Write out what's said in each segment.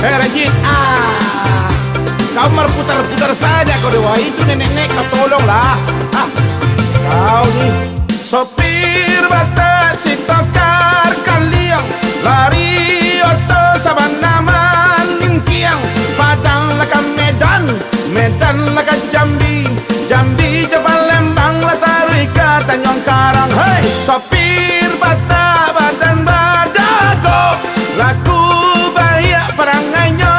Rajin, kau berputar-putar saja kau dewa. Itu nenek-nenek kau tolonglah. Kau nih sopir bata si tokar kaliang, lari oto sabana maningkiang, Padang laka Medan, Medan laka Jambi, Jambi Jabal Lembang Latarika Tanjung Karang. Hei sopir bata badan badago, laku bahaya perangainya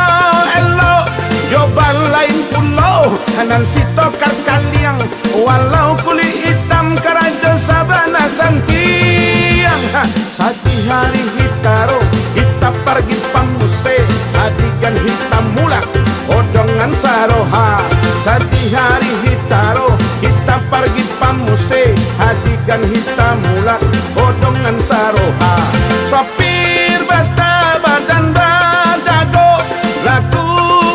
elo, Joban lain pulau hanan si tokar kaliang, walau kulit hitam karajo sabana santiang. Sati hari hitaro kita pergi pamuse, adikan hitam mulak odongan saroha. Sati hari hitaro kita pergi pamuse, adikan hitam mulak odongan saroha. Sopir bata badan badago, laku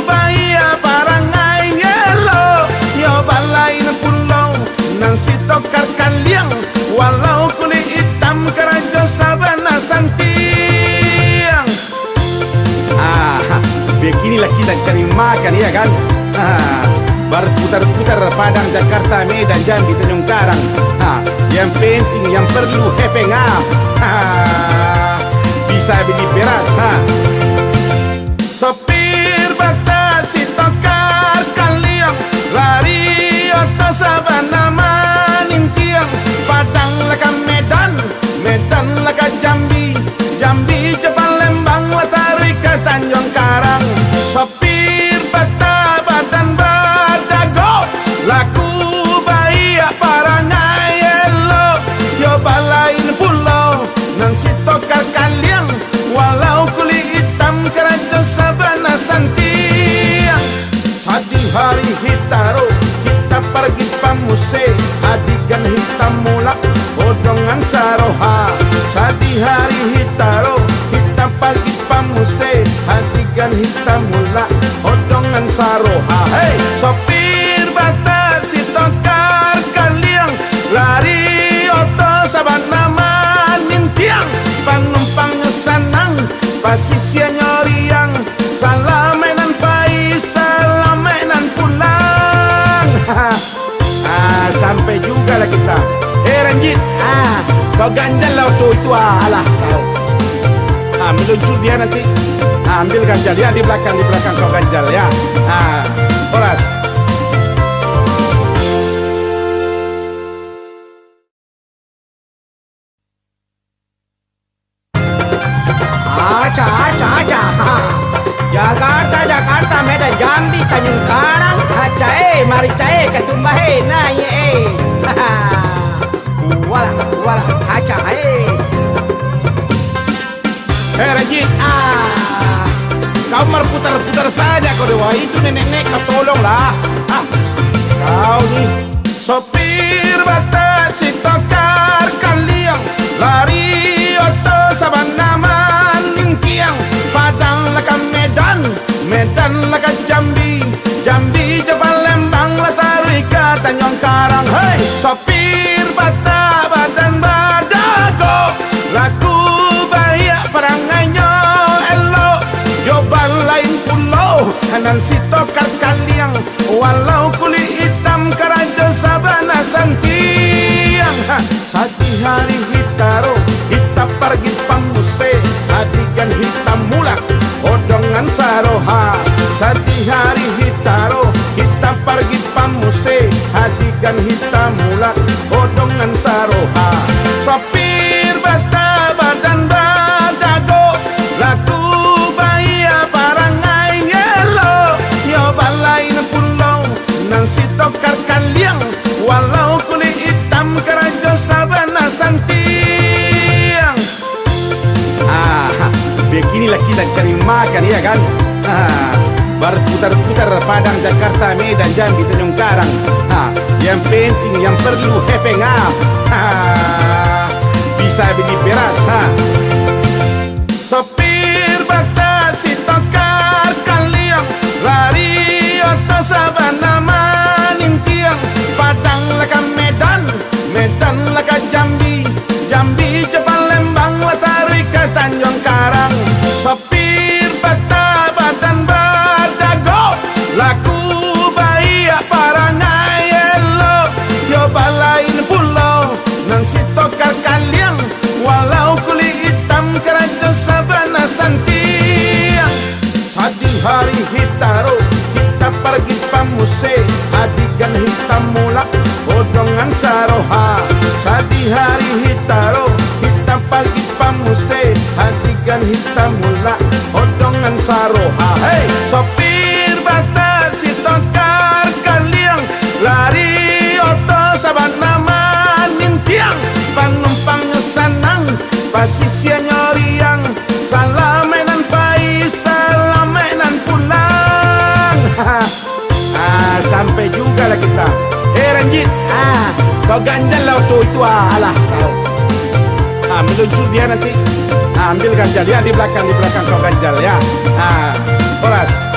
bahaya parangai ngelo, nyoba lain pulau nang si tokar kaliang, walau kulit hitam kerajo sabana santiang. Beginilah kita cari makan ya kan. Berputar-putar Padang, Jakarta, Medan, Jambi, Tanjung Karang. Yang penting yang perlu hepeng bisa beli beras. Sopir bata si tokar kaliang, lari oto sabana maningkiang, Padang laka Medan, Medan laka Jambi, Jambi Jabal Lembang Latarika Tanjung Karang. Sopir bata badan badago, laku bahaya parangai elo, Joba lain pulau nang si tokar kaliang, walau kulit hitam kerajo sabana santiang. Sadi hari hitaro kita pergi pamuse, adikan hitam mulak odongan saroha. Sadi hari hitaro kita pergi pamuse, adikan hitam mulak odongan saroha. Hei sopir bata si tokar kaliang, lari oto sabana manintiang, penumpang sanang pasisnya nyoriang, salamenan pai salamenan pulang. Sampai juga lah kita. Ranjit, kau ganjal lah itu alah kau. Meluncur dia nanti. Ambil ganjal ya di belakang kau ganjal ya. Horas. Jakarta, Medan, Jambi, Tanjung Karang, mari cae ketumbahe nah ye. Walah, Rajin, kau berputar-putar saja kau dewa. Itu nenek-nenek kau tolonglah. Kau nih sopir bata si tokar kaliang, lari oto sabana maningkiang, Padang laka Medan, Medan laka Jambi, Jambi Jabal Lembang Latarika Tanjung Karang. Hei sopir bata badan badago, laku bahaya perangainya elo, Joban lain pulau hanan si tokar kaliang, walau kulit hitam kerajo sabana santiang. Sati hari hitaro kita pergi pamuse, adikan hitam mulak odongan saroha. Sati hari hitaro kita pergi pamuse, adikan hitam mulak odongan saroha. Sopir bata badan badago, laku bahaya parangai ngelo, nyoba lain pulau nang si tokar kaliang, walau kulit hitam kerajo sabana santiang. Beginilah kita cari makan ya kan. Berputar-putar Padang, Jakarta, Medan, Jambi, Tanjung Karang. Yang penting yang perlu hepeng bisa beli beras. Sopir bata si tokar kaliang, lari oto sabana maningkiang, Padang laka Medan, Medan laka Jambi, Jambi Jabal Lembang Latarika Tanjung Karang. Sopir bata santiang. Sadi hari hitaro kita pergi pamuse, adikan hitam mulak odongan saroha. Sadi hari hitaro kita pergi pamuse, adikan hitam mulak odongan saroha. Hey, sopir batasi tongkar kaliang, lari oto sabana manintiang, panumpang sanang pasisya nyoriang, salamenan pai salamenan pulang. Sampai juga lah kita. Ranjit, kau ganjal lah itu alah kau. Meluncur dia nanti, ambil ganjal ya di belakang kau ganjal ya. Koras.